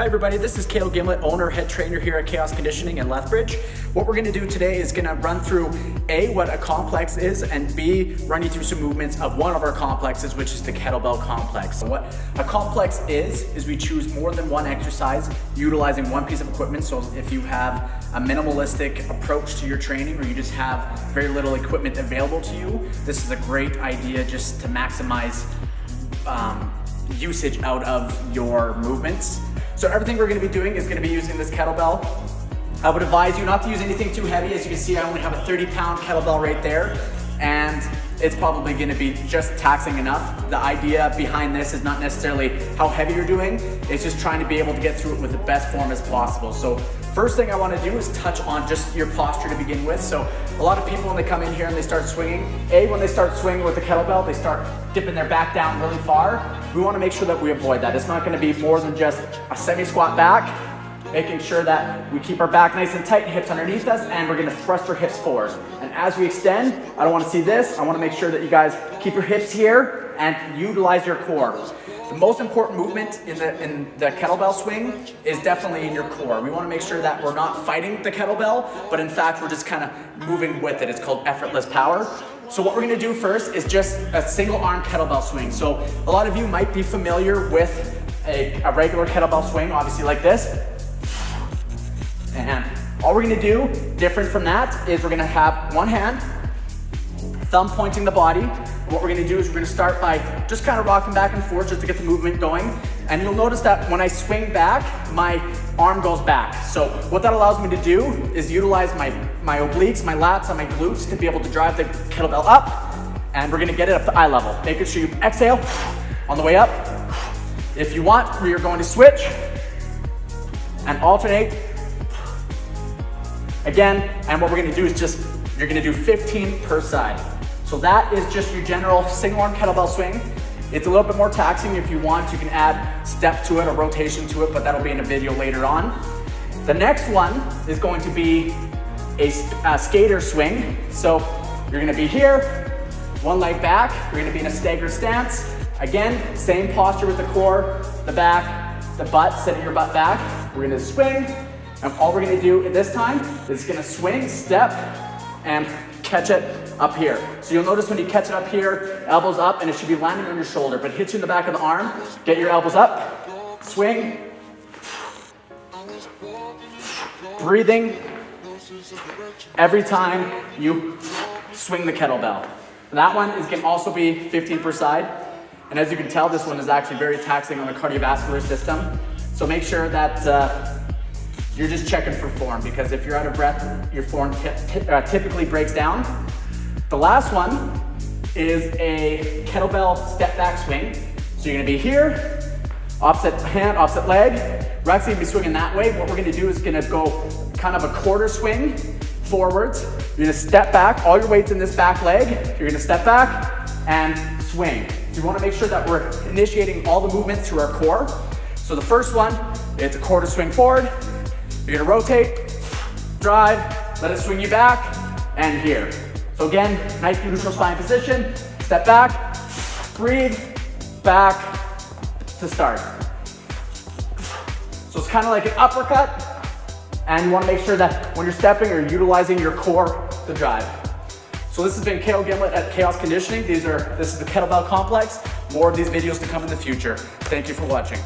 Hi everybody, this is Kale, owner, head trainer here at Khaos Conditioning in Lethbridge. What we're gonna do today is gonna run through A, what a complex is, and B, run you through some movements of one of our complexes, which is the kettlebell complex. What a complex is we choose more than one exercise utilizing one piece of equipment. So if you have a minimalistic approach to your training or you just have very little equipment available to you, this is a great idea just to maximize usage out of your movements. So everything we're gonna be doing is gonna be using this kettlebell. I would advise you not to use anything too heavy. As you can see, I only have a 30-pound kettlebell right there, and it's probably gonna be just taxing enough. The idea behind this is not necessarily how heavy you're doing, it's just trying to be able to get through it with the best form as possible. So first thing I wanna do is touch on just your posture to begin with. So a lot of people, when they come in here and they start swinging, when they start swinging with the kettlebell, they start dipping their back down really far. We wanna make sure that we avoid that. It's not gonna be more than just a semi-squat back, making sure that we keep our back nice and tight, hips underneath us, and we're gonna thrust our hips forward. And as we extend, I don't wanna see this, I wanna make sure that you guys keep your hips here and utilize your core. The most important movement in the kettlebell swing is definitely in your core. We wanna make sure that we're not fighting the kettlebell, but in fact, we're just kinda moving with it. It's called effortless power. So what we're gonna do first is just a single arm kettlebell swing. So a lot of you might be familiar with a regular kettlebell swing, obviously like this. And all we're gonna do, different from that, is we're gonna have one hand, thumb pointing the body. What we're gonna do is we're gonna start by just kind of rocking back and forth just to get the movement going. And you'll notice that when I swing back, my arm goes back. So what that allows me to do is utilize my obliques, my lats, and my glutes to be able to drive the kettlebell up. And we're gonna get it up to eye level. Making sure you exhale on the way up. If you want, we are going to switch and alternate. Again, and what we're gonna do is you're gonna do 15 per side. So that is just your general single arm kettlebell swing. It's a little bit more taxing. If you want, you can add step to it or rotation to it, but that'll be in a video later on. The next one is going to be a skater swing. So you're gonna be here, one leg back, you're gonna be in a staggered stance. Again, same posture with the core, the back, the butt, sitting your butt back. We're gonna swing, and all we're gonna do at this time is gonna swing, step, and catch it up here. So you'll notice when you catch it up here, elbows up, and it should be landing on your shoulder, but hit you in the back of the arm. Get your elbows up, swing, breathing every time you swing the kettlebell. That one can also be 15 per side. And as you can tell, this one is actually very taxing on the cardiovascular system. So make sure that you're just checking for form, because if you're out of breath, your form typically breaks down. The last one is a kettlebell step back swing. So you're gonna be here, opposite hand, opposite leg. We're actually gonna be swinging that way. What we're gonna do is gonna go kind of a quarter swing forwards. You're gonna step back, all your weight's in this back leg. You're gonna step back and swing. So you wanna make sure that we're initiating all the movement through our core. So the first one, it's a quarter swing forward. You're gonna rotate, drive, let it swing you back, and here. So again, nice neutral spine position, step back, breathe, back to start. So it's kind of like an uppercut, and you wanna make sure that when you're stepping, you're utilizing your core to drive. So this has been Kale at Khaos Conditioning. This is the kettlebell complex. More of these videos to come in the future. Thank you for watching.